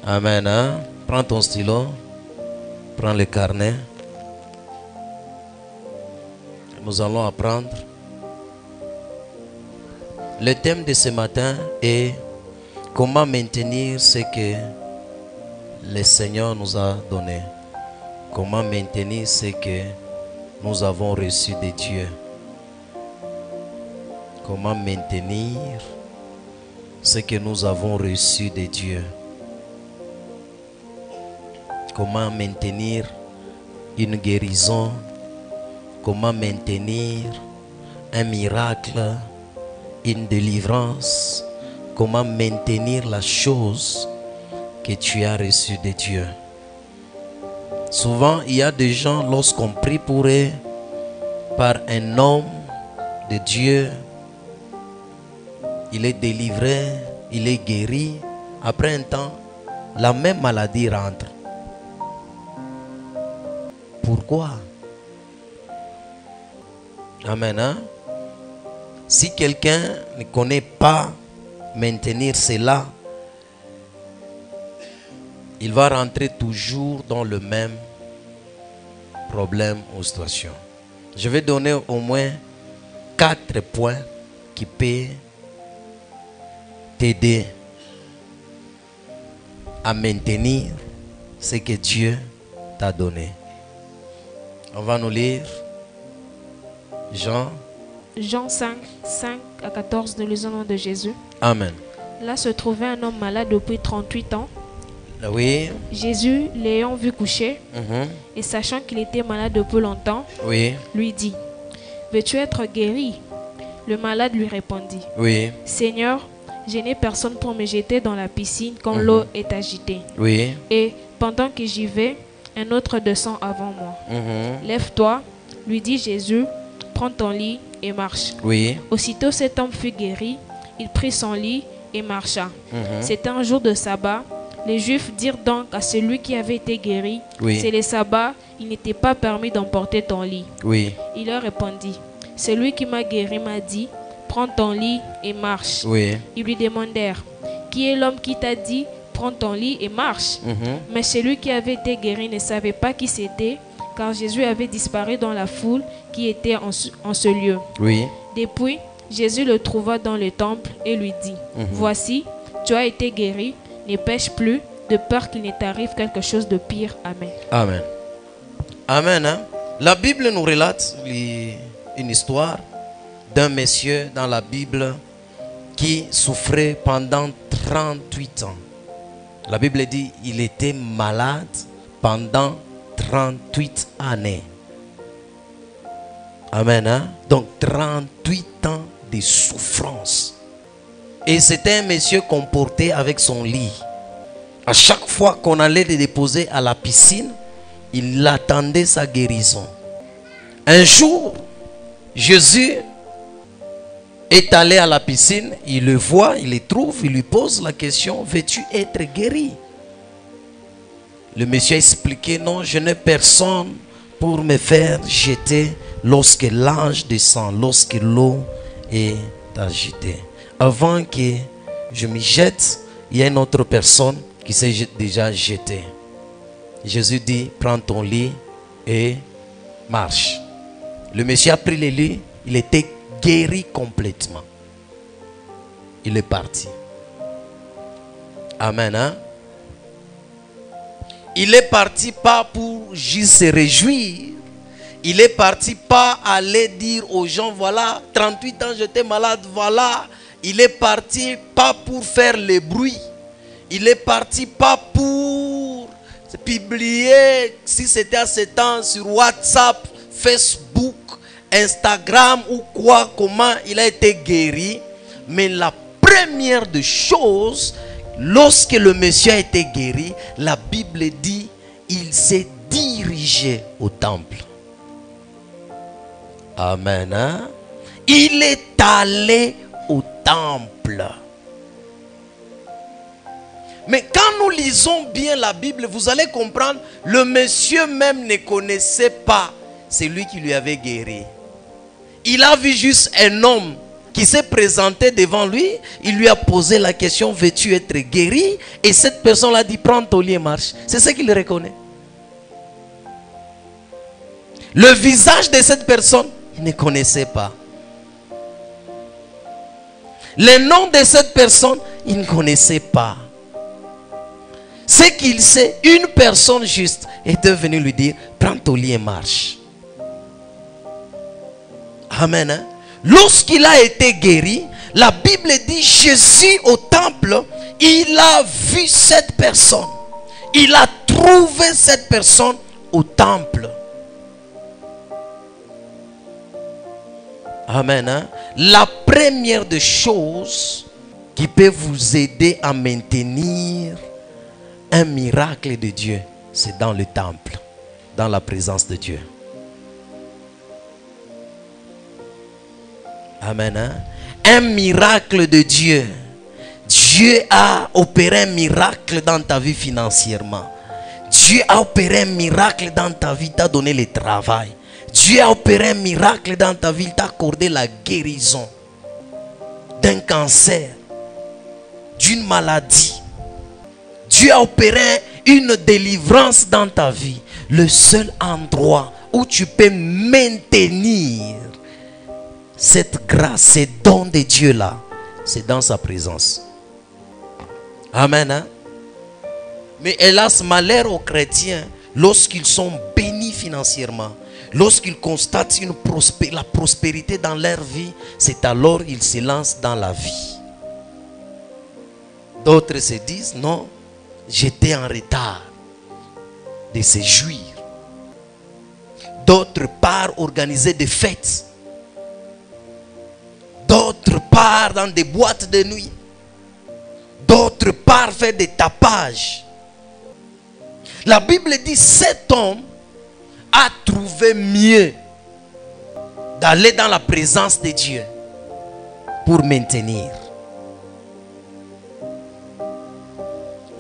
Amen. Hein? Prends ton stylo. Prends le carnet. Nous allons apprendre. Le thème de ce matin est comment maintenir ce que le Seigneur nous a donné. Comment maintenir ce que nous avons reçu de Dieu. Comment maintenir ce que nous avons reçu de Dieu. Comment maintenir une guérison. Comment maintenir un miracle, une délivrance. Comment maintenir la chose que tu as reçue de Dieu. Souvent, il y a des gens, lorsqu'on prie pour eux, par un homme de Dieu, il est délivré, il est guéri. Après un temps, la même maladie rentre. Pourquoi? Amen. Hein? Si quelqu'un ne connaît pas maintenir cela, il va rentrer toujours dans le même problème ou situation. Je vais donner au moins 4 points qui peuvent t'aider à maintenir ce que Dieu t'a donné. On va nous lire Jean 5, 5 à 14, nous lisons le nom de Jésus. Amen. Là se trouvait un homme malade depuis 38 ans. Oui. Jésus, l'ayant vu coucher, et sachant qu'il était malade depuis longtemps, Oui. lui dit: veux-tu être guéri? Le malade lui répondit: Oui. Seigneur, je n'ai personne pour me jeter dans la piscine quand l'eau est agitée. Oui. Et pendant que j'y vais, un autre descend avant moi. Lève-toi, lui dit Jésus, prends ton lit et marche. Oui. Aussitôt cet homme fut guéri, il prit son lit et marcha. C'était un jour de sabbat. Les Juifs dirent donc à celui qui avait été guéri: c'est le sabbat, il n'était pas permis d'emporter ton lit. Oui. Il leur répondit: celui qui m'a guéri m'a dit: prends ton lit et marche. Oui. Ils lui demandèrent: qui est l'homme qui t'a dit: prends ton lit et marche? Mais celui qui avait été guéri ne savait pas qui c'était, car Jésus avait disparu dans la foule qui était en ce lieu. Oui. Depuis, Jésus le trouva dans le temple et lui dit: voici, tu as été guéri, ne pêche plus, de peur qu'il ne t'arrive quelque chose de pire. Amen. Amen. Amen. Hein? La Bible nous relate une histoire d'un monsieur dans la Bible qui souffrait pendant 38 ans. La Bible dit qu'il était malade pendant 38 années. Amen. Hein? Donc 38 ans de souffrance. Et c'était un monsieur qu'on portait avec son lit. À chaque fois qu'on allait le déposer à la piscine, il attendait sa guérison. Un jour, Jésus est allé à la piscine, il le voit, il le trouve, il lui pose la question: veux-tu être guéri? Le monsieur a expliqué: non, je n'ai personne pour me faire jeter lorsque l'ange descend, lorsque l'eau est agitée. Avant que je m'y jette, il y a une autre personne qui s'est déjà jetée. Jésus dit: prends ton lit et marche. Le monsieur a pris le lit, il était guéri complètement. Il est parti. Amen. Hein? Il est parti pas pour juste se réjouir. Il est parti pas aller dire aux gens: voilà, 38 ans j'étais malade, voilà. Il est parti pas pour faire le bruit. Il est parti pas pour publier, si c'était à ce temps, sur WhatsApp, Facebook, Instagram ou quoi, comment il a été guéri. Mais la première des choses, lorsque le monsieur a été guéri, la Bible dit: il s'est dirigé au temple. Amen. Hein? Il est allé au temple. Mais quand nous lisons bien la Bible, vous allez comprendre, le monsieur même ne connaissait pas celui qui lui avait guéri. Il a vu juste un homme qui s'est présenté devant lui. Il lui a posé la question, veux-tu être guéri? Et cette personne a dit, prends ton lit et marche. C'est ce qu'il reconnaît. Le visage de cette personne, il ne connaissait pas. Le nom de cette personne, il ne connaissait pas. Ce qu'il sait, une personne juste est venue lui dire, prends ton lit et marche. Amen. Hein? Lorsqu'il a été guéri, la Bible dit, Jésus au temple, il a vu cette personne. Il a trouvé cette personne au temple. Amen. Hein? La première des choses qui peut vous aider à maintenir un miracle de Dieu, c'est dans le temple, dans la présence de Dieu. Amen. Hein? Un miracle de Dieu. Dieu a opéré un miracle dans ta vie financièrement. Dieu a opéré un miracle dans ta vie, t'a donné le travail. Dieu a opéré un miracle dans ta vie, t'a accordé la guérison d'un cancer, d'une maladie. Dieu a opéré une délivrance dans ta vie. Le seul endroit où tu peux maintenir cette grâce, ces dons de Dieu là, c'est dans sa présence. Amen. Hein? Mais hélas, malheur aux chrétiens, lorsqu'ils sont bénis financièrement, lorsqu'ils constatent la prospérité dans leur vie, c'est alors qu'ils se lancent dans la vie. D'autres se disent, non, j'étais en retard de se jouir. D'autres partent organiser des fêtes. D'autres partent dans des boîtes de nuit. D'autres partent faire des tapages. La Bible dit, cet homme a trouvé mieux d'aller dans la présence de Dieu pour maintenir.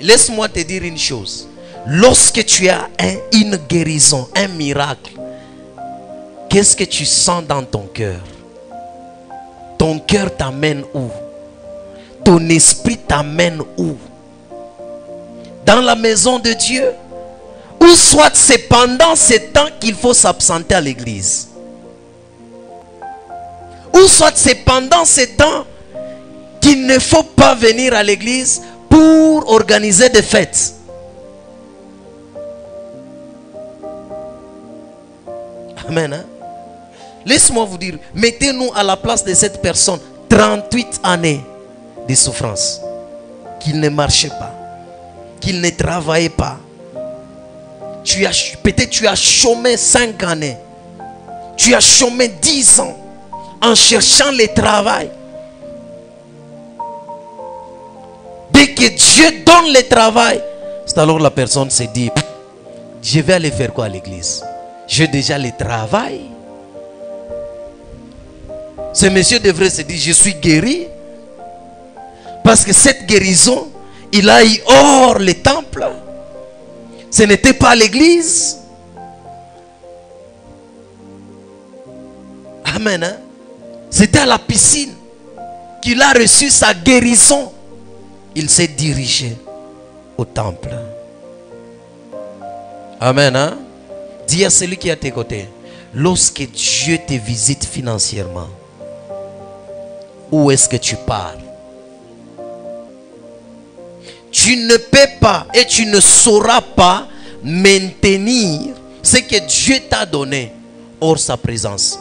Laisse-moi te dire une chose. Lorsque tu as une guérison, un miracle, qu'est-ce que tu sens dans ton cœur? Ton cœur t'amène où? Ton esprit t'amène où? Dans la maison de Dieu? Ou soit c'est pendant ce temps qu'il faut s'absenter à l'église? Ou soit c'est pendant ce temps qu'il ne faut pas venir à l'église pour organiser des fêtes? Amen. Hein? Laisse-moi vous dire, mettez-nous à la place de cette personne. 38 années de souffrance. Qu'il ne marchait pas. Qu'il ne travaillait pas. Peut-être tu as chômé 5 années. Tu as chômé 10 ans en cherchant le travail. Dès que Dieu donne le travail, c'est alors la personne se dit, je vais aller faire quoi à l'église? J'ai déjà le travail. Ce monsieur devrait se dire, je suis guéri. Parce que cette guérison, il a eu hors le temple. Ce n'était pas l'église. Amen. Hein? C'était à la piscine qu'il a reçu sa guérison. Il s'est dirigé au temple. Amen. Hein? Dis à celui qui est à tes côtés, lorsque Dieu te visite financièrement, où est-ce que tu pars? Tu ne peux pas et tu ne sauras pas maintenir ce que Dieu t'a donné hors sa présence.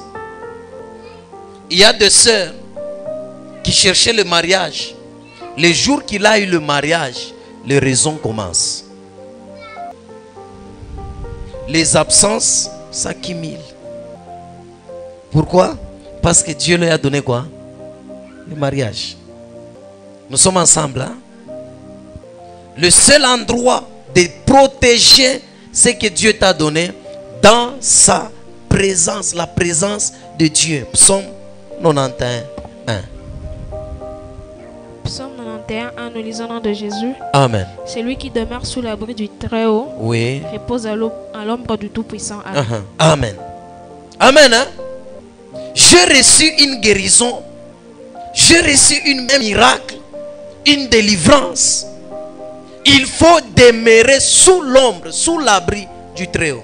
Il y a des sœurs qui cherchaient le mariage. Le jour qu'il a eu le mariage, les raisons commencent. Les absences s'accumulent. Pourquoi? Parce que Dieu lui a donné quoi? Le mariage. Nous sommes ensemble. Hein? Le seul endroit de protéger ce que Dieu t'a donné, dans sa présence, la présence de Dieu. Psaume 91, 1. Psaume 91, 1, nous lisons au nom de Jésus. Amen. Celui qui demeure sous l'abri du Très-Haut, oui, repose à l'ombre du Tout-Puissant. Amen. Amen. Hein? J'ai reçu une guérison j'ai reçu un miracle, une délivrance. Il faut demeurer sous l'ombre, sous l'abri du Très-Haut.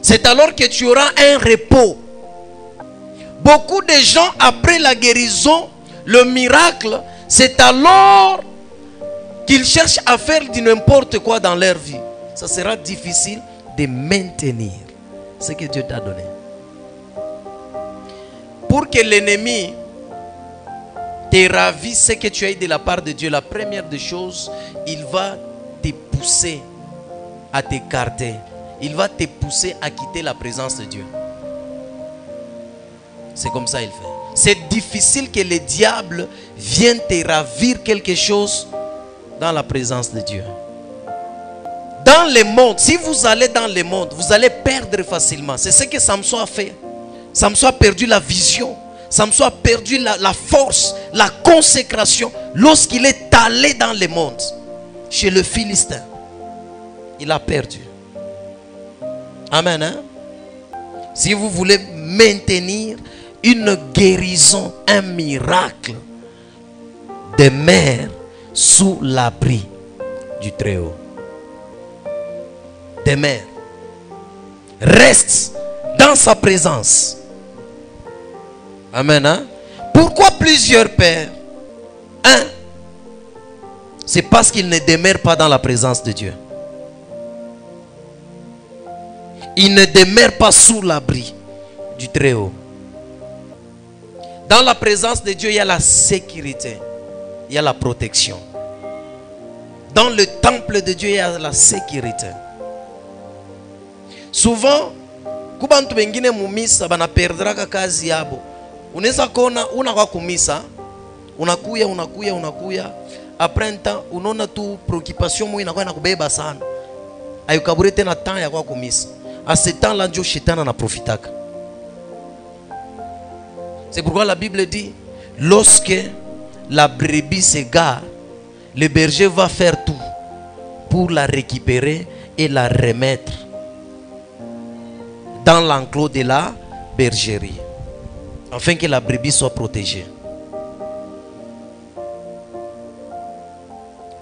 C'est alors que tu auras un repos. Beaucoup de gens, après la guérison, le miracle, c'est alors qu'ils cherchent à faire du n'importe quoi dans leur vie. Ça sera difficile de maintenir ce que Dieu t'a donné. Pour que l'ennemi te ravisse ce que tu as eu de la part de Dieu, la première des choses, il va te pousser à t'écarter. Il va te pousser à quitter la présence de Dieu. C'est comme ça qu'il fait. C'est difficile que le diable vienne te ravir quelque chose dans la présence de Dieu. Dans le monde, si vous allez dans le monde, vous allez perdre facilement. C'est ce que Samson a fait. Samson a perdu la vision. Samson a perdu la force, la consécration lorsqu'il est allé dans le monde. Chez le Philistin. Il a perdu. Amen. Hein? Si vous voulez maintenir une guérison, un miracle, demeure sous l'abri du Très-Haut. Demeure. Reste dans sa présence. Amen. Hein? Pourquoi plusieurs pères? Un, c'est parce qu'ils ne demeurent pas dans la présence de Dieu. Ils ne demeurent pas sous l'abri du Très-Haut. Dans la présence de Dieu, il y a la sécurité. Il y a la protection. Dans le temple de Dieu, il y a la sécurité. Souvent, kubantu wengine mumisa banaperdraka kazi yabo. Unaweza kuona unakuwa kumisa, unakuya. Après un temps, unaona tu préoccupation mo inakuwa inakubeba sana. Ayukabure tena temps ya kwa kumisa. À ce temps-là, Dieu Shetana n'a profitaka. C'est pourquoi la Bible dit, lorsque la brebis s'égare, le berger va faire tout pour la récupérer et la remettre dans l'enclos de la bergerie, afin que la brebis soit protégée.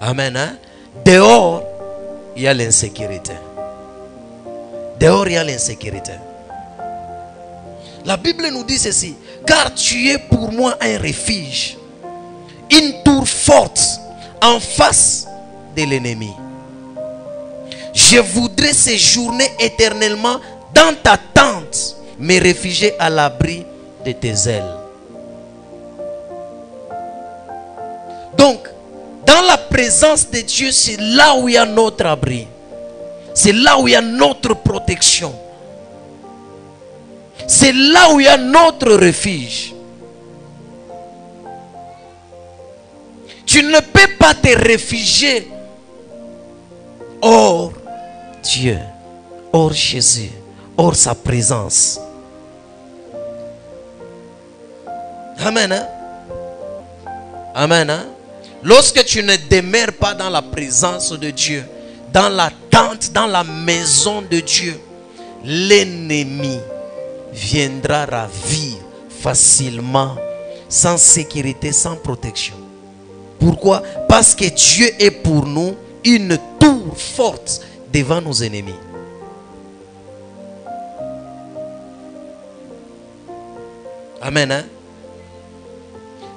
Amen. Hein? Dehors, il y a l'insécurité. Dehors, il y a l'insécurité. La Bible nous dit ceci: car tu es pour moi un refuge, une tour forte en face de l'ennemi. Je voudrais séjourner éternellement dans ta tente, me réfugier à l'abri de tes ailes. Donc, dans la présence de Dieu, c'est là où il y a notre abri. C'est là où il y a notre protection. C'est là où il y a notre refuge. Tu ne peux pas te réfugier hors Dieu, hors Jésus, hors sa présence. Amen. Hein? Amen. Hein? Lorsque tu ne demeures pas dans la présence de Dieu, dans la tente, dans la maison de Dieu, l'ennemi viendra ravir facilement, sans sécurité, sans protection. Pourquoi? Parce que Dieu est pour nous une tour forte devant nos ennemis. Amen. Hein?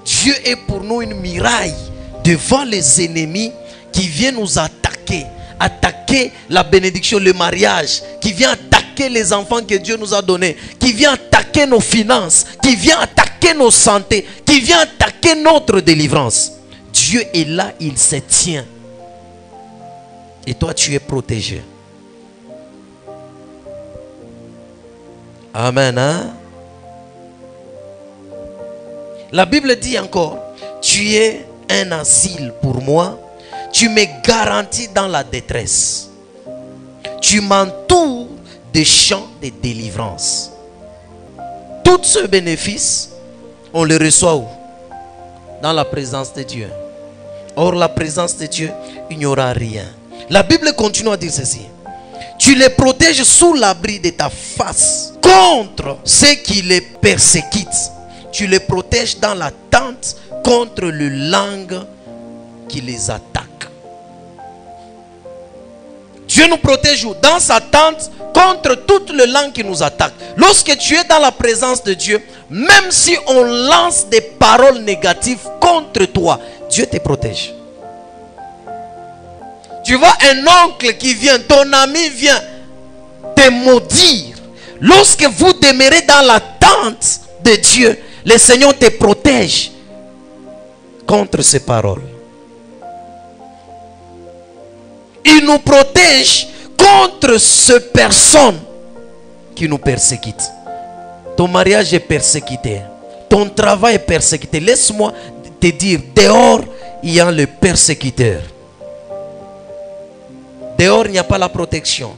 Dieu est pour nous une muraille devant les ennemis qui viennent nous attaquer. Attaquer la bénédiction, le mariage, qui vient attaquer les enfants que Dieu nous a donnés, qui vient attaquer nos finances, qui vient attaquer nos santé, qui vient attaquer notre délivrance. Dieu est là, il se tient. Et toi, tu es protégé. Amen. Hein? La Bible dit encore, tu es un asile pour moi. Tu me garantis dans la détresse. Tu m'entoures de champs de délivrance. Tout ce bénéfice, on le reçoit où? Dans la présence de Dieu. Hors la présence de Dieu, il n'y aura rien. La Bible continue à dire ceci: tu les protèges sous l'abri de ta face contre ceux qui les persécutent. tu les protèges dans la tente contre le langue qui les attaque. Dieu nous protège dans sa tente contre toute le langue qui nous attaque. Lorsque tu es dans la présence de Dieu, même si on lance des paroles négatives contre toi, Dieu te protège. Tu vois un oncle qui vient, ton ami vient te maudire. Lorsque vous demeurez dans la tente de Dieu, le Seigneur te protège contre ces paroles. Il nous protège contre ces personnes qui nous persécutent. Ton mariage est persécuté. Ton travail est persécuté. Laisse-moi te dire, dehors, il y a le persécuteur. Dehors, il n'y a pas la protection.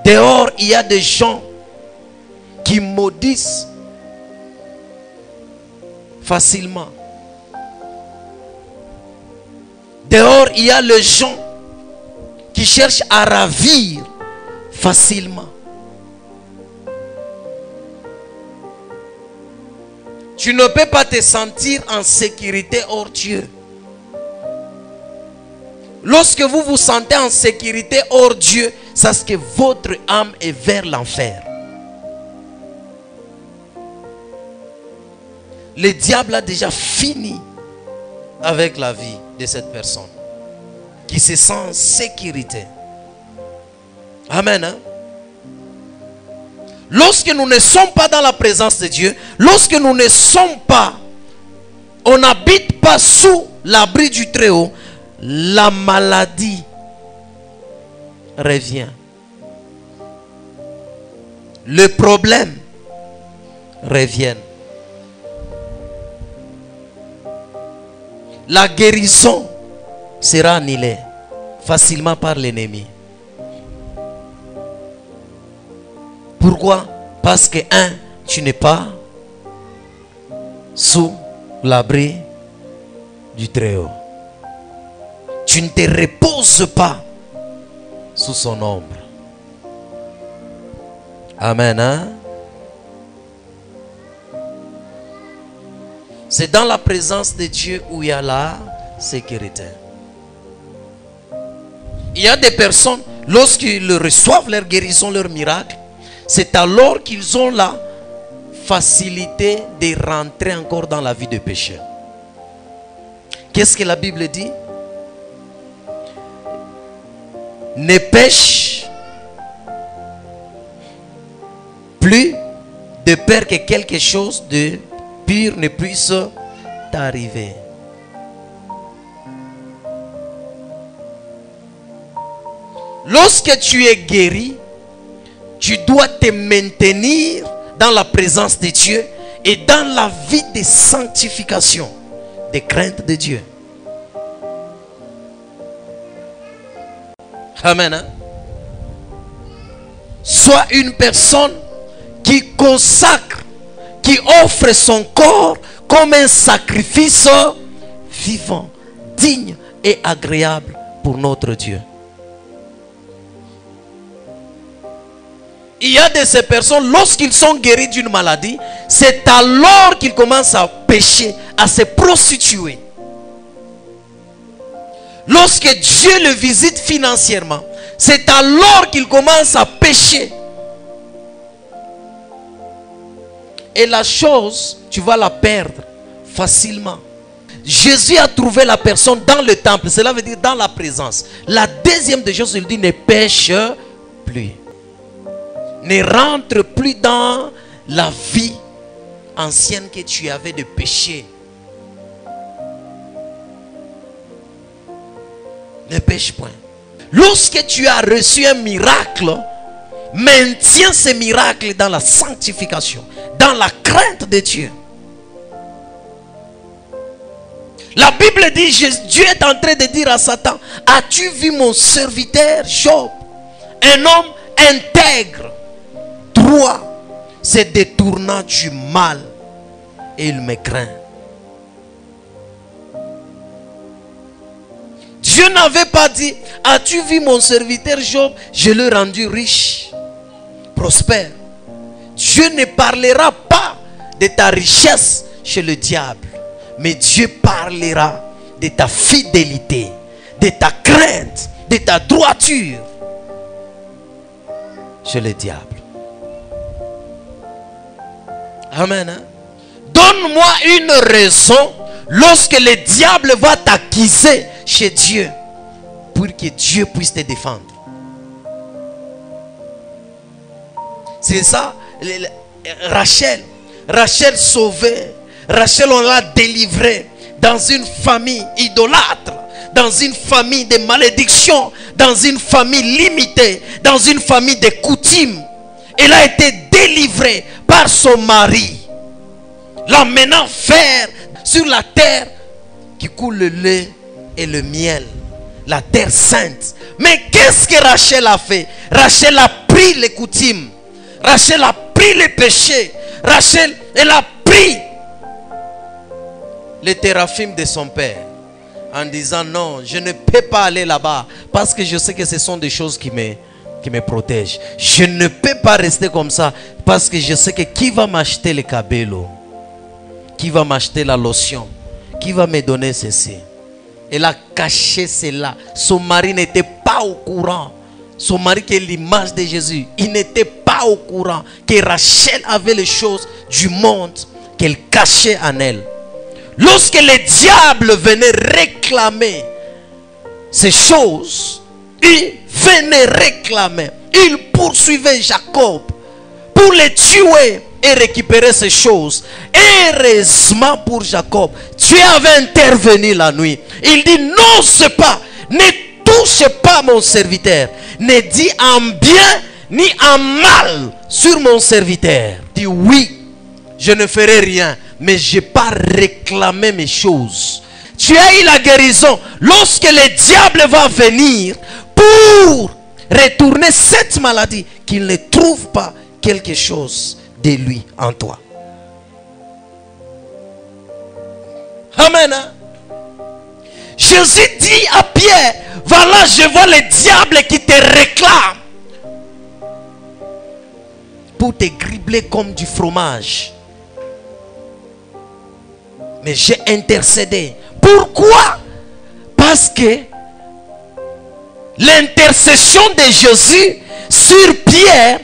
Dehors, il y a des gens qui maudissent facilement. Dehors, il y a les gens qui cherchent à ravir facilement. Tu ne peux pas te sentir en sécurité hors Dieu. Lorsque vous vous sentez en sécurité hors Dieu, c'est que votre âme est vers l'enfer. Le diable a déjà fini avec la vie de cette personne qui se sent en sécurité. Amen. Hein? Lorsque nous ne sommes pas dans la présence de Dieu, lorsque nous ne sommes pas, on n'habite pas sous l'abri du Très-Haut, la maladie revient. Le problème revient. La guérison sera annulée facilement par l'ennemi. Pourquoi? Parce que tu n'es pas sous l'abri du Très-Haut. Tu ne te reposes pas sous son ombre. Amen. Hein? C'est dans la présence de Dieu où il y a la sécurité. Il y a des personnes, lorsqu'ils reçoivent leur guérison, leur miracle, c'est alors qu'ils ont la facilité de rentrer encore dans la vie de péché. Qu'est-ce que la Bible dit? Ne pêche plus de peur que quelque chose de pire ne puisse t'arriver. Lorsque tu es guéri, tu dois te maintenir dans la présence de Dieu et dans la vie de sanctification, de crainte de Dieu. Amen. Hein? Sois une personne qui consacre, qui offre son corps comme un sacrifice vivant, digne et agréable pour notre Dieu. Il y a de ces personnes, lorsqu'ils sont guéris d'une maladie, c'est alors qu'ils commencent à pécher, à se prostituer. Lorsque Dieu le visite financièrement, c'est alors qu'il commence à pécher. Et la chose, tu vas la perdre facilement. Jésus a trouvé la personne dans le temple, cela veut dire dans la présence. La deuxième des choses, il dit ne pêche plus. Ne rentre plus dans la vie ancienne que tu avais de péché. Ne pêche point. Lorsque tu as reçu un miracle, maintiens ce miracle dans la sanctification, dans la crainte de Dieu. La Bible dit, Dieu est en train de dire à Satan, as-tu vu mon serviteur Job? Un homme intègre, droit, se détournant du mal, et il me craint. Dieu n'avait pas dit, as-tu vu mon serviteur Job? Je l'ai rendu riche, prospère. Dieu ne parlera pas de ta richesse chez le diable. Mais Dieu parlera de ta fidélité, de ta crainte, de ta droiture chez le diable. Amen. Hein? Donne-moi une raison lorsque le diable va t'accuser chez Dieu pour que Dieu puisse te défendre. C'est ça, Rachel sauvée, Rachel on l'a délivrée dans une famille idolâtre, dans une famille de malédiction, dans une famille limitée, dans une famille de coutumes. Elle a été délivrée par son mari, l'emmenant faire sur la terre qui coule le lait et le miel, la terre sainte. Mais qu'est-ce que Rachel a fait? Rachel a pris les coutumes, Rachel a pris les péchés, Rachel, elle a pris les téraphim de son père en disant non, je ne peux pas aller là-bas parce que je sais que ce sont des choses qui me protègent. Je ne peux pas rester comme ça parce que je sais que qui va m'acheter le cabello, qui va m'acheter la lotion, qui va me donner ceci. Elle a caché cela. Son mari n'était pas au courant. Son mari qui est l'image de Jésus, il n'était pas au courant que Rachel avait les choses du monde qu'elle cachait en elle. Lorsque le diable venait réclamer ces choses, il venait réclamer, il poursuivait Jacob pour le tuer et récupérer ces choses. Heureusement pour Jacob, Dieu avait intervenu la nuit. Il dit non, c'est pas, ne touche pas mon serviteur, ne dis en bien ni en mal sur mon serviteur. Il dit oui, je ne ferai rien, mais je n'ai pas réclamé mes choses. Tu as eu la guérison. Lorsque le diable va venir pour retourner cette maladie, qu'il ne trouve pas quelque chose de lui en toi. Amen. Hein? Jésus dit à Pierre, voilà, je vois le diable qui te réclame pour te gribler comme du fromage. Mais j'ai intercédé. Pourquoi? Parce que l'intercession de Jésus sur Pierre,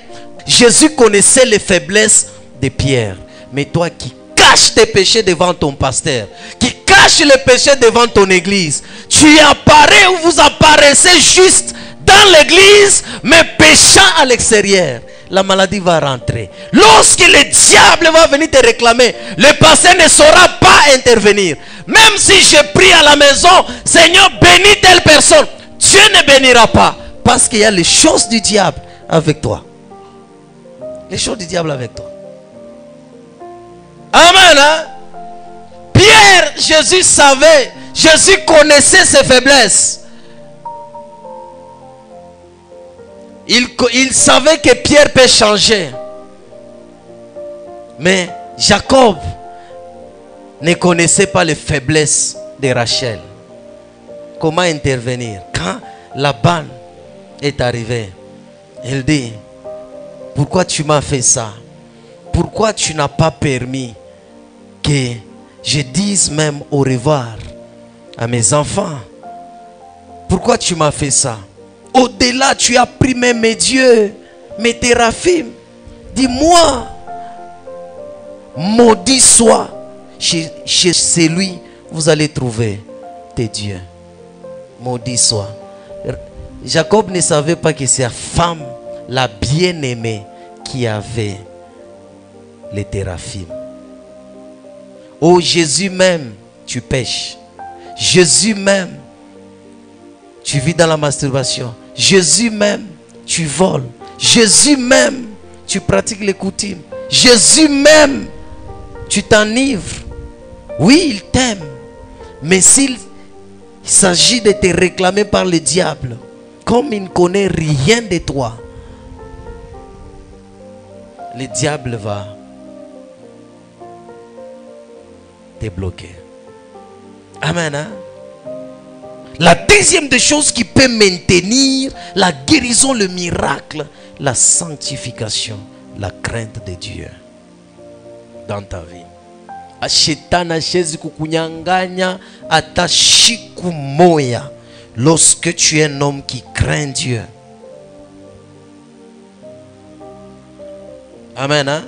Jésus connaissait les faiblesses de Pierre. Mais toi qui caches tes péchés devant ton pasteur, qui caches les péchés devant ton église, tu apparais ou vous apparaissez juste dans l'église, mais péchant à l'extérieur, la maladie va rentrer. Lorsque le diable va venir te réclamer, le pasteur ne saura pas intervenir. Même si je prie à la maison, Seigneur bénis telle personne, Dieu ne bénira pas, parce qu'il y a les choses du diable avec toi. Les choses du diable avec toi. Amen. Hein? Pierre, Jésus savait, Jésus connaissait ses faiblesses. Il savait que Pierre peut changer. Mais Jacob ne connaissait pas les faiblesses de Rachel. Comment intervenir? Quand Laban est arrivé, il dit, pourquoi tu m'as fait ça? Pourquoi tu n'as pas permis que je dise même au revoir à mes enfants? Pourquoi tu m'as fait ça? Au-delà, tu as pris même mes dieux, mes téraphim. Dis-moi, maudit soit chez celui vous allez trouver tes dieux. Maudit soit. Jacob ne savait pas que c'est sa femme, la bien-aimée, qui avait les téraphim. Oh Jésus même, tu pêches. Jésus même, tu vis dans la masturbation. Jésus même, tu voles. Jésus même, tu pratiques les coutumes. Jésus même, tu t'enivres. Oui, il t'aime. Mais s'il s'agit de te réclamer par le diable, comme il ne connaît rien de toi, le diable va te bloquer. Amen. Hein? La deuxième des choses qui peut maintenir la guérison, le miracle, la sanctification, la crainte de Dieu. dans ta vie. Shetani hawezi kukunyanganya hata siku moja lorsque tu es un homme qui craint Dieu. Amen. Hein?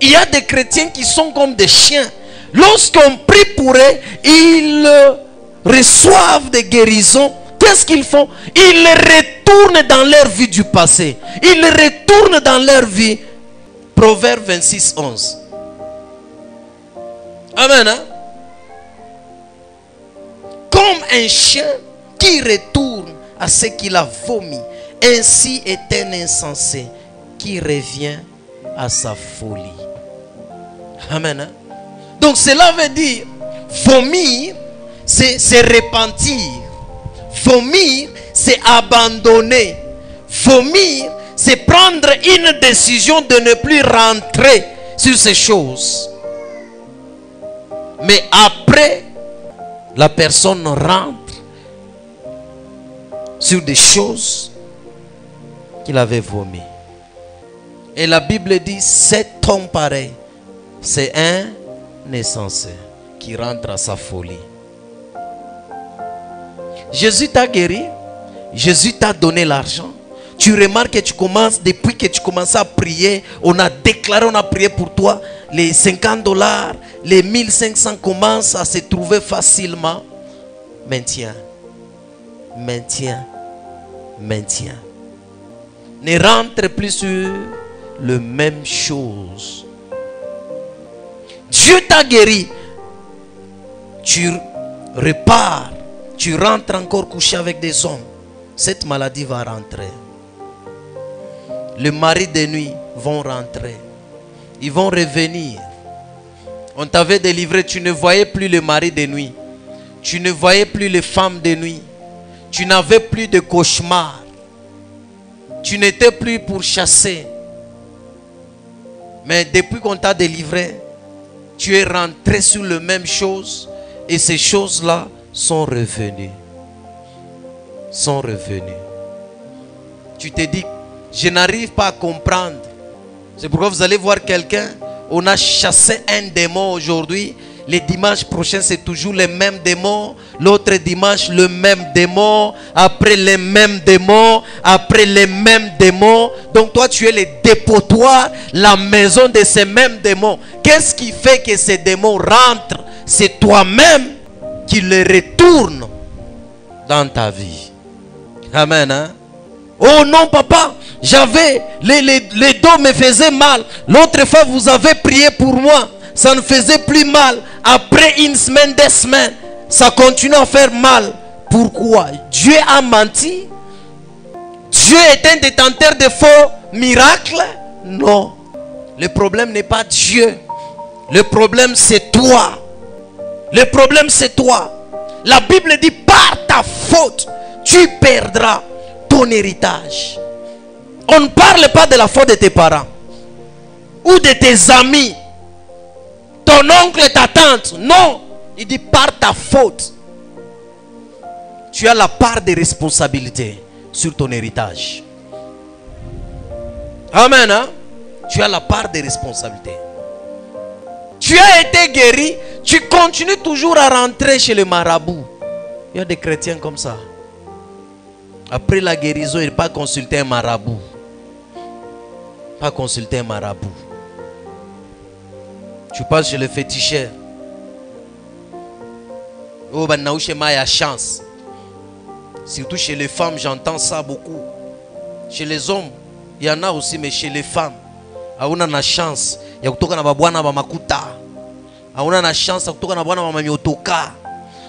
Il y a des chrétiens qui sont comme des chiens. Lorsqu'on prie pour eux, ils reçoivent des guérisons. Qu'est-ce qu'ils font? Ils retournent dans leur vie du passé. Ils retournent dans leur vie. Proverbe 26, 11. Amen. Hein? Comme un chien qui retourne à ce qu'il a vomi, ainsi est un insensé qui revient à sa folie. Amen. Hein? Donc cela veut dire, vomir, c'est repentir. Vomir, c'est abandonner. Vomir, c'est prendre une décision de ne plus rentrer sur ces choses. Mais après, la personne rentre sur des choses qu'il avait vomi. Et la Bible dit, cet homme pareil, c'est un insensé qui rentre à sa folie. Jésus t'a guéri, Jésus t'a donné l'argent. Tu remarques que tu commences, depuis que tu commences à prier, on a déclaré, on a prié pour toi, les $50, les 1500 commencent à se trouver facilement. Maintiens. Ne rentre plus sur le même chose. Dieu t'a guéri. Tu repars. Tu rentres encore coucher avec des hommes. Cette maladie va rentrer. Les maris de nuit vont rentrer. Ils vont revenir. On t'avait délivré. Tu ne voyais plus les maris de nuit. Tu ne voyais plus les femmes de nuit. Tu n'avais plus de cauchemars. Tu n'étais plus pour chasser. Mais depuis qu'on t'a délivré, tu es rentré sur les mêmes choses. Et ces choses-là sont revenues. Tu te dis, je n'arrive pas à comprendre. C'est pourquoi vous allez voir quelqu'un. On a chassé un démon aujourd'hui. Les dimanches prochains, c'est toujours les mêmes démons. L'autre dimanche, le même démon. Après, les mêmes démons. Après, les mêmes démons. Donc, toi, tu es le dépotoir, la maison de ces mêmes démons. Qu'est-ce qui fait que ces démons rentrent? C'est toi-même qui les retourne dans ta vie. Amen. Hein? Oh non, papa, j'avais, les dos me faisaient mal. L'autre fois, vous avez prié pour moi. Ça ne faisait plus mal. Après une semaine, 2 semaines, ça continue à faire mal. Pourquoi? Dieu a menti? Dieu est un détenteur de faux miracles? Non. Le problème n'est pas Dieu. Le problème, c'est toi. Le problème, c'est toi. La Bible dit, par ta faute, tu perdras ton héritage. On ne parle pas de la faute de tes parents ou de tes amis, ton oncle et ta tante. Non, il dit par ta faute, tu as la part de responsabilité sur ton héritage. Amen. Hein? Tu as la part de responsabilité. Tu as été guéri, tu continues toujours à rentrer chez les marabouts. Il y a des chrétiens comme ça. Après la guérison, il ne pas consulter un marabout. Pas consulter un marabout. Tu passes chez le féticheur. Oh, ben, il y a chance. Surtout chez les femmes, j'entends ça beaucoup. Chez les hommes, il y en a aussi, mais chez les femmes, on a la chance. Il y a kutoka na babwana ba makuta. Hauna na chance kutoka na bwana ba mamiotoka.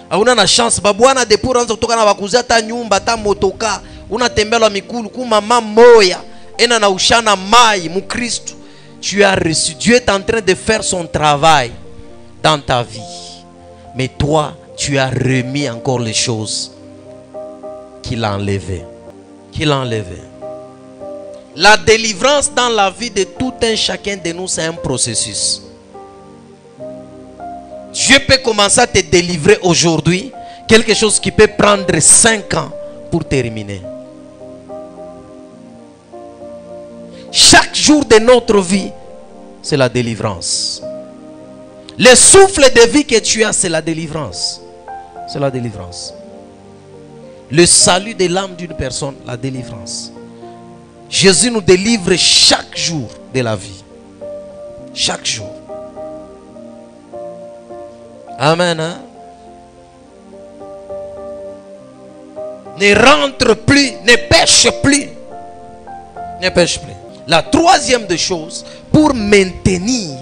Hauna na chance babwana depuis unaanza kutoka na bakuzia ta nyumba ta motoka. Unatembea mikulu ku mama moya. Ena na ushana mai mu Kristo. Tu as reçu. Dieu est en train de faire son travail dans ta vie. Mais toi, tu as remis encore les choses qu'il a enlevées. La délivrance dans la vie de tout un chacun de nous, c'est un processus. Dieu peut commencer à te délivrer aujourd'hui. Quelque chose qui peut prendre 5 ans pour terminer. jour de notre vie, c'est la délivrance. Le souffle de vie que tu as, c'est la délivrance. C'est la délivrance. Le salut de l'âme d'une personne, la délivrance. Jésus nous délivre chaque jour de la vie. Chaque jour. Amen. Hein? Ne rentre plus, ne pêche plus. Ne pêche plus. La troisième des choses, pour maintenir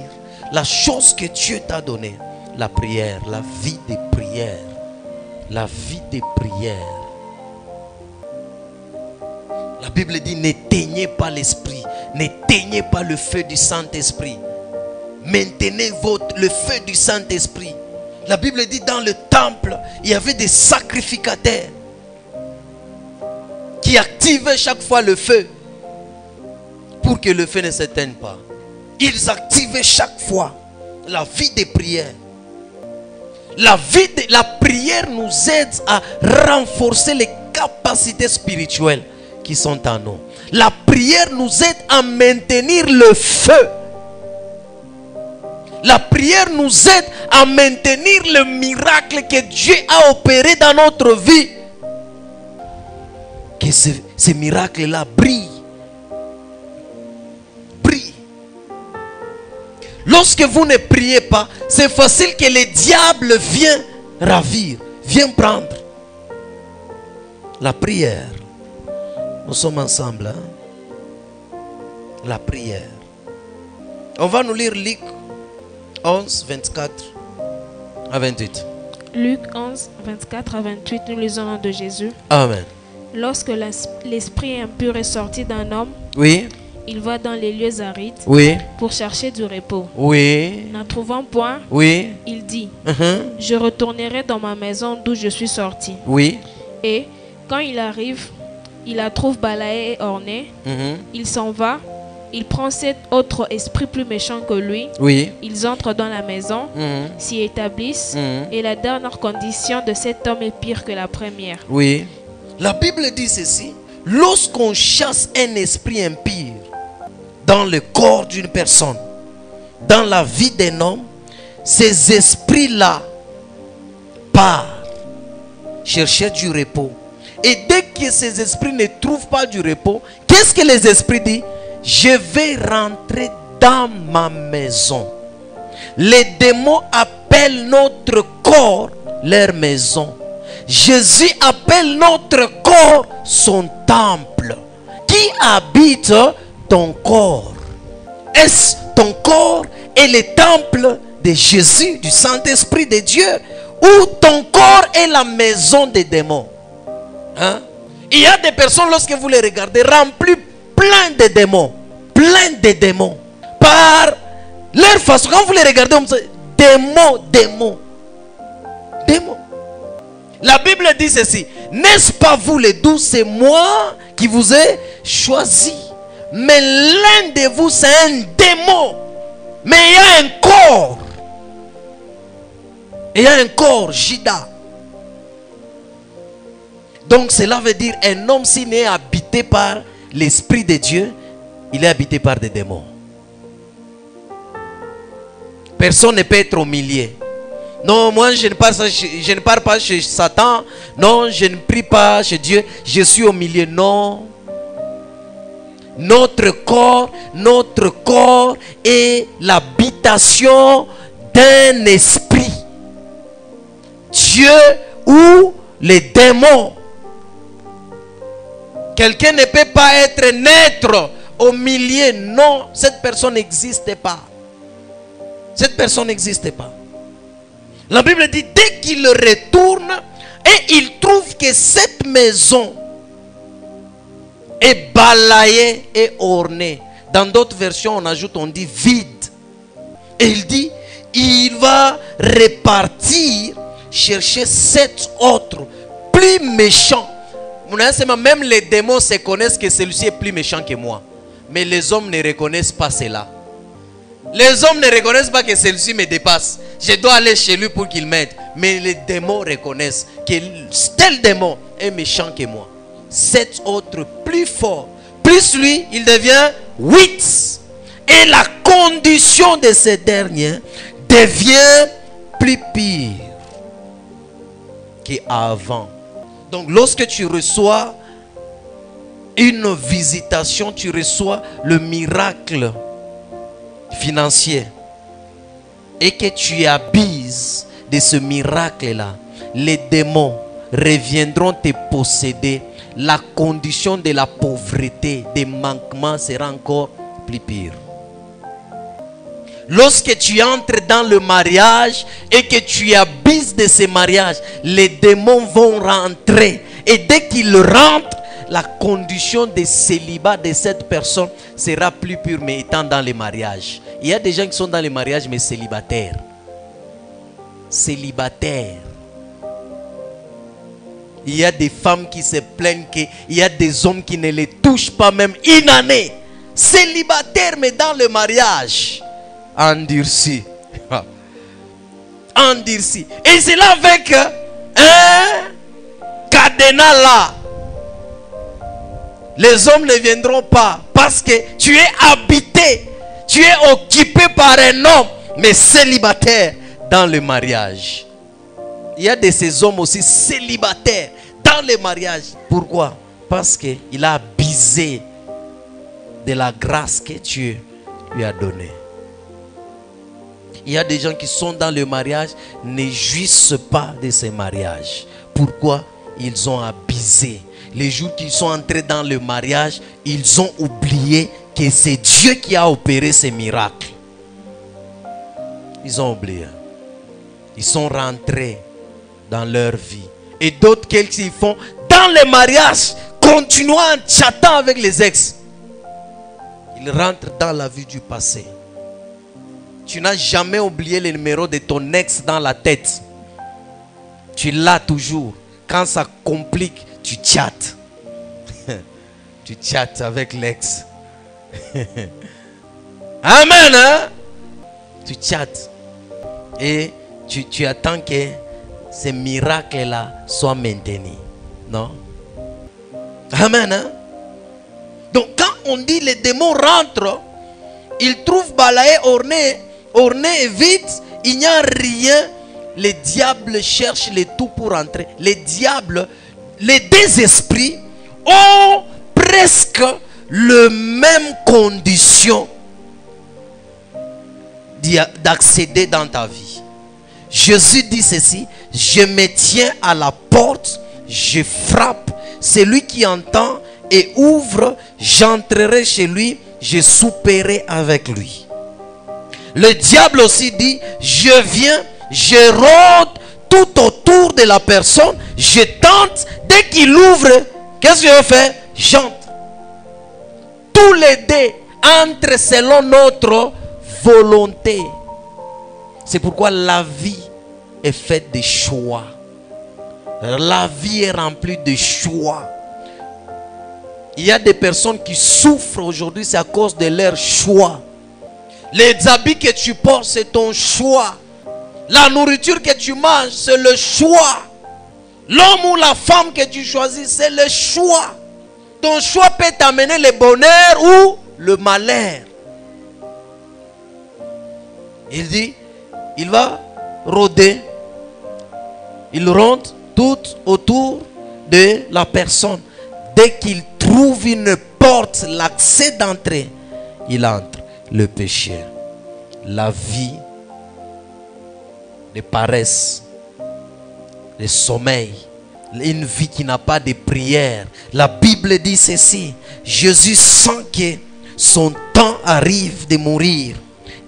la chose que Dieu t'a donnée, la prière, la vie de prière. La vie de prière. La Bible dit, n'éteignez pas l'esprit, n'éteignez pas le feu du Saint-Esprit. Maintenez le feu du Saint-Esprit. La Bible dit, dans le temple, il y avait des sacrificateurs qui activaient chaque fois le feu pour que le feu ne s'éteigne pas. Ils activaient chaque fois la vie de prière. La prière nous aide à renforcer les capacités spirituelles qui sont en nous. La prière nous aide à maintenir le feu. La prière nous aide à maintenir le miracle que Dieu a opéré dans notre vie. Que ce miracle-là brille. Brille. Lorsque vous ne priez pas, c'est facile que le diable vienne ravir, vienne prendre. La prière. Nous sommes ensemble. Hein? La prière. On va nous lire Luc 11, 24 à 28. Luc 11, 24 à 28, nous lisons au nom de Jésus. Amen. Lorsque l'esprit impur est sorti d'un homme, oui, il va dans les lieux arides, oui, pour chercher du repos. Oui. N'en trouvant point, oui, il dit, je retournerai dans ma maison d'où je suis sorti. Oui. Et quand il arrive, il la trouve balayée et ornée. Il s'en va. Il prend cet autre esprit plus méchant que lui. Oui. Ils entrent dans la maison, s'y établissent. Et la dernière condition de cet homme est pire que la première. Oui. La Bible dit ceci. Lorsqu'on chasse un esprit impur dans le corps d'une personne, dans la vie d'un homme, ces esprits-là partent chercher du repos. Et dès que ces esprits ne trouvent pas du repos, qu'est-ce que les esprits disent? Je vais rentrer dans ma maison. Les démons appellent notre corps leur maison. Jésus appelle notre corps son temple. Qui habite ton corps? Est-ce ton corps est le temple de Jésus, du Saint-Esprit de Dieu, ou ton corps est la maison des démons? Hein? Il y a des personnes, lorsque vous les regardez, remplies plein de démons. Plein de démons. Par leur façon, quand vous les regardez, démons. La Bible dit ceci. N'est-ce pas vous les douze, c'est moi qui vous ai choisi. Mais l'un de vous, c'est un démon. Mais il y a un corps. Il y a un corps, Jida. Donc cela veut dire un homme s'il n'est habité par l'Esprit de Dieu, il est habité par des démons. Personne ne peut être au milieu. Non, moi je ne pars pas chez Satan. Non, je ne prie pas chez Dieu. Je suis au milieu. Non. Notre corps est l'habitation d'un esprit. Dieu ou les démons. Quelqu'un ne peut pas naître au milieu. Non, cette personne n'existe pas. Cette personne n'existe pas. La Bible dit, dès qu'il retourne et il trouve que cette maison est balayée et ornée. Dans d'autres versions, on ajoute, on dit vide. Et il dit, il va repartir chercher 7 autres plus méchants. Même les démons se connaissent que celui-ci est plus méchant que moi. Mais les hommes ne reconnaissent pas cela. Les hommes ne reconnaissent pas que celui-ci me dépasse. Je dois aller chez lui pour qu'il m'aide. Mais les démons reconnaissent que tel démon est méchant que moi. 7 autres plus forts. Plus lui, il devient 8. Et la condition de ces derniers devient plus pire qu'avant. Donc lorsque tu reçois une visitation, tu reçois le miracle financier et que tu abuses de ce miracle-là, les démons reviendront te posséder. La condition de la pauvreté, des manquements sera encore plus pire. Lorsque tu entres dans le mariage et que tu abuses de ce mariage, les démons vont rentrer. Et dès qu'ils rentrent, la condition de célibat de cette personne sera plus pure, mais étant dans les mariages. Il y a des gens qui sont dans les mariages, mais célibataires. Célibataires. Il y a des femmes qui se plaignent qu'il y a des hommes qui ne les touchent pas même une année. Célibataires, mais dans le mariage. Endurci. Endurci. Et c'est là avec un cadenas là. Les hommes ne viendront pas parce que tu es habité, tu es occupé par un homme, mais célibataire dans le mariage. Il y a de ces hommes aussi célibataires dans le mariage. Pourquoi? Parce qu'il a abusé de la grâce que Dieu lui a donnée. Il y a des gens qui sont dans le mariage, ne jouissent pas de ce mariage. Pourquoi? Ils ont abusé. Les jours qu'ils sont entrés dans le mariage, ils ont oublié que c'est Dieu qui a opéré ces miracles. Ils ont oublié. Ils sont rentrés dans leur vie. Et d'autres, qu'est-ce qu'ils font? Dans le mariage, continuant en chattant avec les ex. Ils rentrent dans la vie du passé. Tu n'as jamais oublié le numéro de ton ex dans la tête. Tu l'as toujours. Quand ça complique, tu chattes. Tu chattes avec l'ex. Amen. Hein? Tu chattes. Et tu attends que ces miracles-là soient maintenus. Non? Amen. Hein? Donc quand on dit les démons rentrent, ils trouvent balayé, orné et vide, il n'y a rien. Les diables cherchent le tout pour entrer. Les diables, les deux esprits ont presque les mêmes conditions d'accéder dans ta vie. Jésus dit ceci: je me tiens à la porte, je frappe. Celui qui entend et ouvre, j'entrerai chez lui, je souperai avec lui. Le diable aussi dit: je viens, je rôde tout autour de la personne, je tente. Dès qu'il ouvre, qu'est-ce que je fais? J'entre. Tous les deux entrent selon notre volonté. C'est pourquoi la vie est faite de choix. La vie est remplie de choix. Il y a des personnes qui souffrent aujourd'hui, c'est à cause de leur choix. Les habits que tu portes, c'est ton choix. La nourriture que tu manges, c'est le choix. L'homme ou la femme que tu choisis, c'est le choix. Ton choix peut t'amener le bonheur ou le malheur. Il dit, il va rôder. Il ronde tout autour de la personne. Dès qu'il trouve une porte, l'accès d'entrée, il entre. Le péché, la vie, de paresse, le sommeil, une vie qui n'a pas de prière. La Bible dit ceci: Jésus sent que son temps arrive de mourir.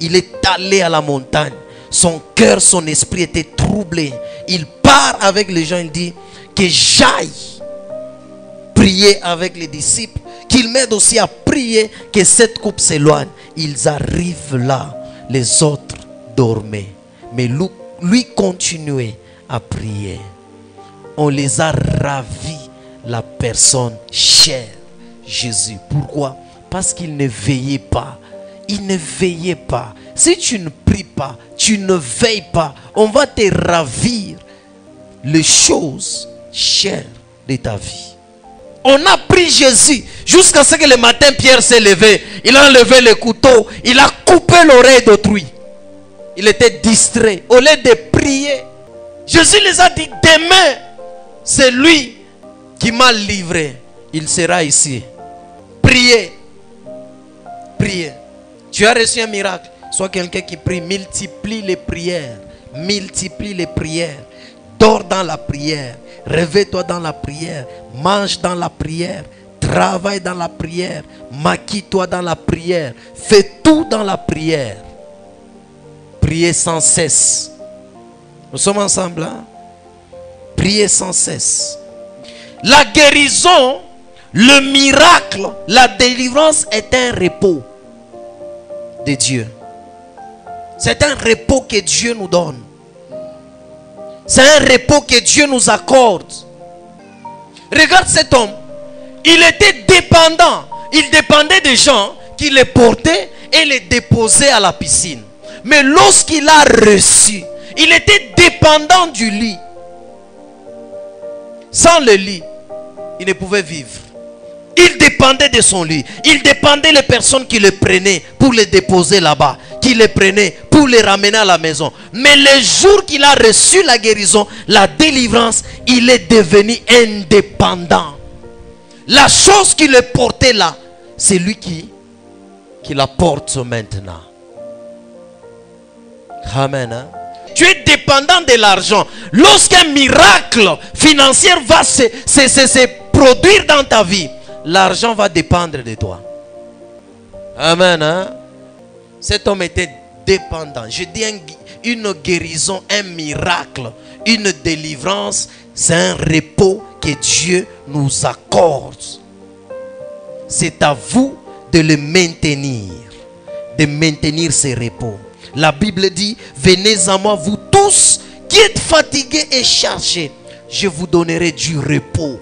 Il est allé à la montagne. Son cœur, son esprit était troublé. Il part avec les gens, il dit que j'aille prier avec les disciples, qu'il m'aide aussi à prier que cette coupe s'éloigne. Ils arrivent là, les autres dormaient, mais lui continuait à prier. On les a ravis, la personne chère, Jésus. Pourquoi? Parce qu'il ne veillait pas. Il ne veillait pas. Si tu ne pries pas, tu ne veilles pas, on va te ravir les choses chères de ta vie. On a pris pris Jésus jusqu'à ce que le matin Pierre s'est levé. Il a enlevé le couteau. Il a coupé l'oreille d'autrui. Il était distrait. Au lieu de prier, Jésus les a dit, demain, c'est lui qui m'a livré. Il sera ici. Priez. Priez. Tu as reçu un miracle. Sois quelqu'un qui prie. Multiplie les prières. Multiplie les prières. Dors dans la prière. Réveille-toi dans la prière. Mange dans la prière. Travaille dans la prière. Maquille-toi dans la prière. Fais tout dans la prière. Priez sans cesse. Nous sommes ensemble, hein? Priez sans cesse. La guérison, le miracle, la délivrance est un repos de Dieu. C'est un repos que Dieu nous donne. C'est un repos que Dieu nous accorde. Regarde cet homme. Il était dépendant. Il dépendait des gens qui les portaient et les déposaient à la piscine. Mais lorsqu'il a reçu, il était dépendant du lit. Sans le lit, il ne pouvait vivre. Il dépendait de son lit. Il dépendait des personnes qui le prenaient pour les déposer là-bas. Qui les prenaient pour les ramener à la maison. Mais le jour qu'il a reçu la guérison, la délivrance, il est devenu indépendant. La chose qui le portait là, c'est lui qui la porte maintenant. Amen. Hein? Tu es dépendant de l'argent. Lorsqu'un miracle financier va se produire dans ta vie, l'argent va dépendre de toi. Amen. Hein? Cet homme était dépendant. Je dis une guérison, un miracle, une délivrance, c'est un repos que Dieu nous accorde. C'est à vous de le maintenir, de maintenir ce repos. La Bible dit, venez à moi vous tous qui êtes fatigués et chargés, je vous donnerai du repos.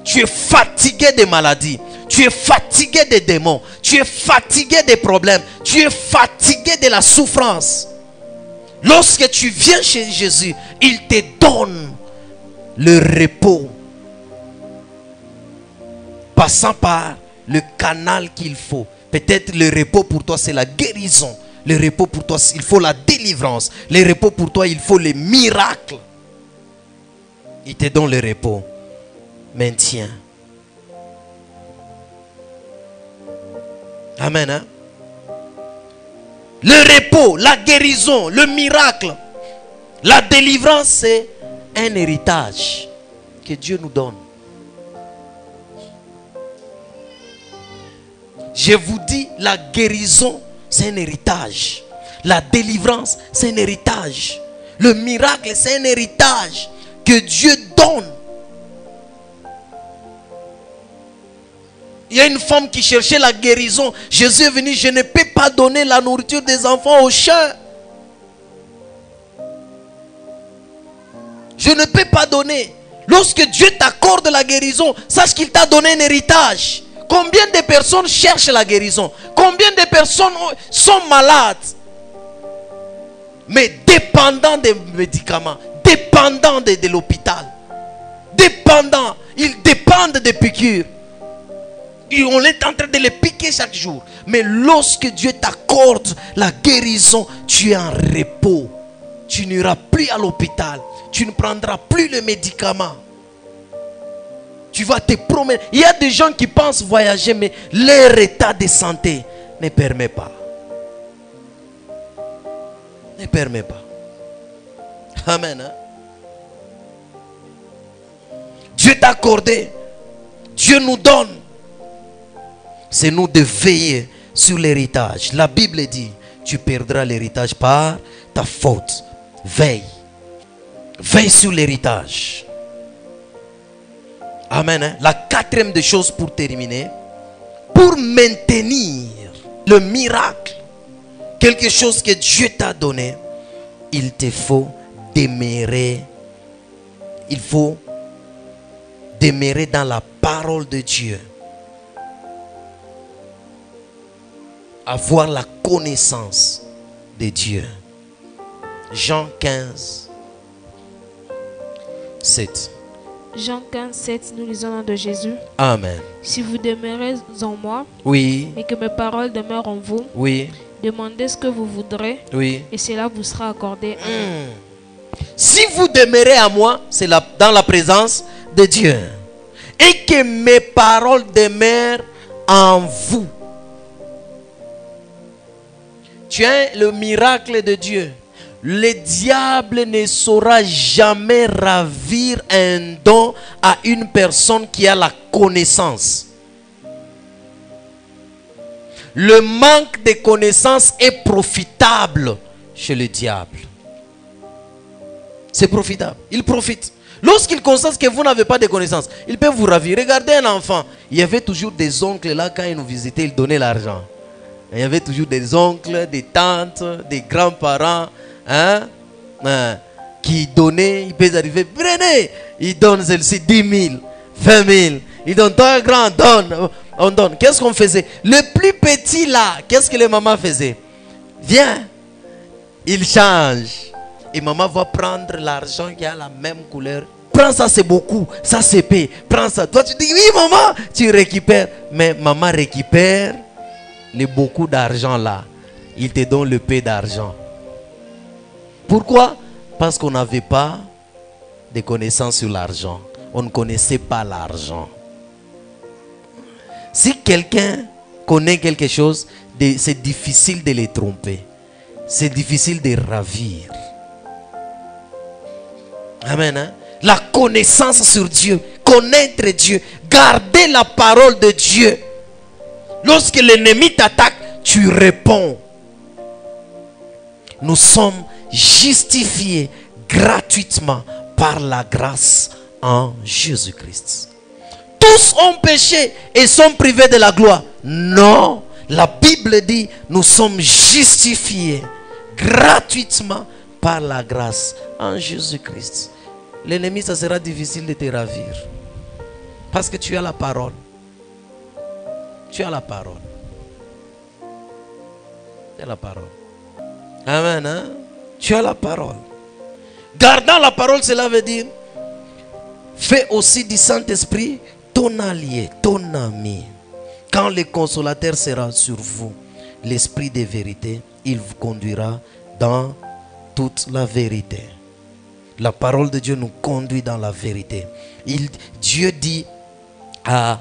Tu es fatigué des maladies, tu es fatigué des démons, tu es fatigué des problèmes, tu es fatigué de la souffrance. Lorsque tu viens chez Jésus, il te donne le repos, passant par le canal qu'il faut. Peut-être le repos pour toi c'est la guérison. Le repos pour toi il faut la délivrance. Le repos pour toi il faut les miracles. Il te donne le repos. Maintiens. Amen. Hein? Le repos, la guérison, le miracle, la délivrance, c'est un héritage que Dieu nous donne. Je vous dis, la guérison, c'est un héritage. La délivrance, c'est un héritage. Le miracle, c'est un héritage que Dieu donne. Il y a une femme qui cherchait la guérison. Jésus est venu, je ne peux pas donner la nourriture des enfants aux chiens. Je ne peux pas donner. Lorsque Dieu t'accorde la guérison, sache qu'il t'a donné un héritage. Combien de personnes cherchent la guérison? Combien de personnes sont malades? Mais dépendants des médicaments, dépendants de l'hôpital, dépendants, ils dépendent des piqûres. Et on est en train de les piquer chaque jour. Mais lorsque Dieu t'accorde la guérison, tu es en repos. Tu n'iras plus à l'hôpital. Tu ne prendras plus le médicament. Tu vas te promener. Il y a des gens qui pensent voyager, mais leur état de santé ne permet pas. Ne permet pas. Amen. Hein? Dieu t'a accordé. Dieu nous donne. C'est nous de veiller sur l'héritage. La Bible dit, tu perdras l'héritage par ta faute. Veille. Veille sur l'héritage. Amen. Hein? La quatrième des choses pour terminer. Pour maintenir le miracle, quelque chose que Dieu t'a donné, il te faut demeurer. Il faut demeurer dans la parole de Dieu. Avoir la connaissance de Dieu. Jean 15, 7. Jean 15, 7, nous lisons le nom de Jésus. Amen. Si vous demeurez en moi, Oui. Et que mes paroles demeurent en vous, Oui. Demandez ce que vous voudrez, oui. Et cela vous sera accordé. Amen. Si vous demeurez à moi, c'est dans la présence de Dieu. Et que mes paroles demeurent en vous. Tu es le miracle de Dieu. Le diable ne saura jamais ravir un don à une personne qui a la connaissance. Le manque de connaissance est profitable chez le diable. C'est profitable. Il profite. Lorsqu'il constate que vous n'avez pas de connaissances, il peut vous ravir. Regardez un enfant. Il y avait toujours des oncles là, quand ils nous visitaient, ils donnaient l'argent. Il y avait toujours des oncles, des tantes, des grands-parents qui donnaient. Ils peuvent arriver, prenez. Ils donnent celle-ci 10 000, 20 000. Ils donnent, toi grand, donne. On donne. Qu'est-ce qu'on faisait? Le plus petit là, qu'est-ce que les mamans faisaient? Viens. Il change. Et maman va prendre l'argent qui a la même couleur. Prends ça, c'est beaucoup. Ça, c'est peu. Prends ça. Toi, tu dis, oui, maman. Tu récupères. Mais maman récupère les beaucoup d'argent là. Il te donne le peu d'argent. Pourquoi? Parce qu'on n'avait pas de connaissances sur l'argent. On ne connaissait pas l'argent. Si quelqu'un connaît quelque chose, c'est difficile de les tromper. C'est difficile de ravir. Amen. Hein? La connaissance sur Dieu, connaître Dieu, garder la parole de Dieu. Lorsque l'ennemi t'attaque, tu réponds. Nous sommes justifiés gratuitement par la grâce en Jésus-Christ. Tous ont péché et sont privés de la gloire. Non, la Bible dit nous sommes justifiés gratuitement par la grâce en Jésus-Christ. L'ennemi, ça sera difficile de te ravir. Parce que tu as la parole. Tu as la parole. Tu as la parole. Amen. Hein? Tu as la parole. Gardant la parole, cela veut dire fais aussi du Saint-Esprit ton allié, ton ami. Quand le consolateur sera sur vous, l'esprit de vérité, il vous conduira dans toute la vérité. La parole de Dieu nous conduit dans la vérité. Dieu dit à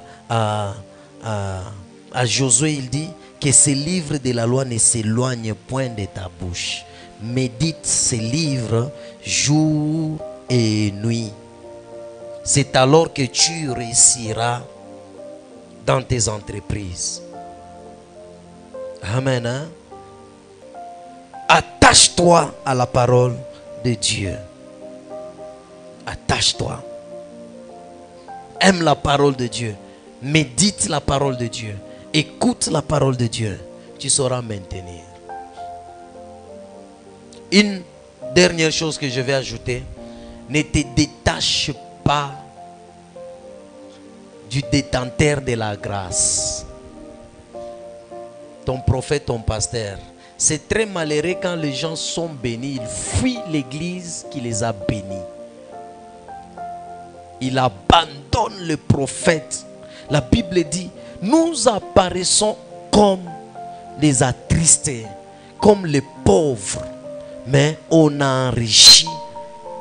Josué, il dit que ces livres de la loi ne s'éloignent point de ta bouche. Médite ces livres jour et nuit. C'est alors que tu réussiras dans tes entreprises. Amen. Hein? Attache-toi à la parole de Dieu. Attache-toi. Aime la parole de Dieu. Médite la parole de Dieu. Écoute la parole de Dieu. Tu sauras maintenir. Une dernière chose que je vais ajouter. Ne te détache pas du détenteur de la grâce. Ton prophète, ton pasteur. C'est très malheureux quand les gens sont bénis. Ils fuient l'église qui les a bénis. Il abandonne le prophète. La Bible dit, nous apparaissons comme les attristés, comme les pauvres, mais on a enrichi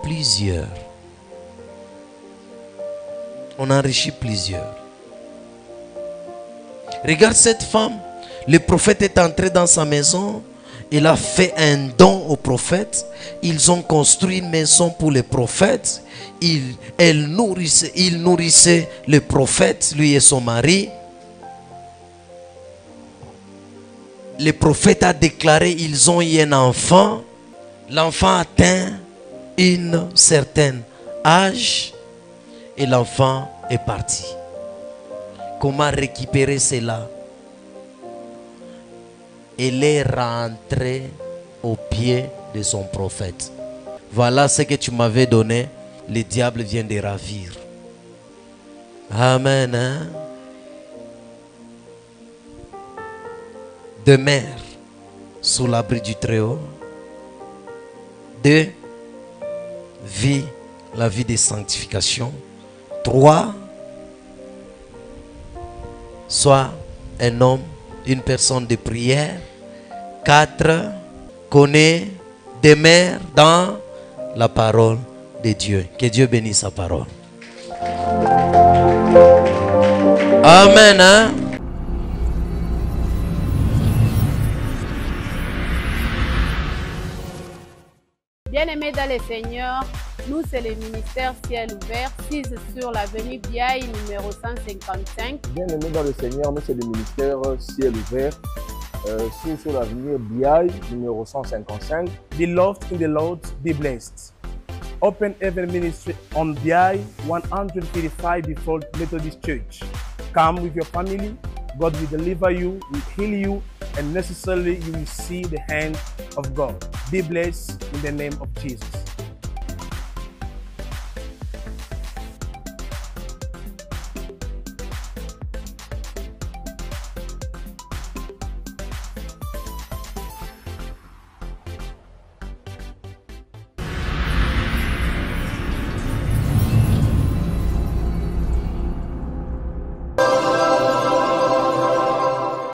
plusieurs. On a enrichi plusieurs. Regarde cette femme. Le prophète est entré dans sa maison. Il a fait un don au prophète. Ils ont construit une maison pour le prophète. Il nourrissait le prophète, lui et son mari. Le prophète a déclaré ils ont eu un enfant. L'enfant atteint un certain âge et l'enfant est parti. Comment récupérer cela? Elle est rentrée au pied de son prophète. Voilà ce que tu m'avais donné. Le diable vient de ravir. Amen. Hein? Demeure sous l'abri du Très-Haut. 2. Vis la vie de sanctification. 3. Sois un homme, une personne de prière. 4. Connais, demeure dans la parole de Dieu. Que Dieu bénisse sa parole. Amen. Hein? Bien-aimés dans le Seigneur, nous c'est le ministère Ciel Ouvert, 6 sur l'avenue Biaï, numéro 155. Bien-aimés dans le Seigneur, nous c'est le ministère Ciel Ouvert, 6 sur l'avenue Biaï, numéro 155. Beloved in the Lord, be blessed. Open Heaven Ministry on Biaï, 135 before Methodist Church. Come with your family. God will deliver you, will heal you, and necessarily you will see the hand of God. Be blessed in the name of Jesus.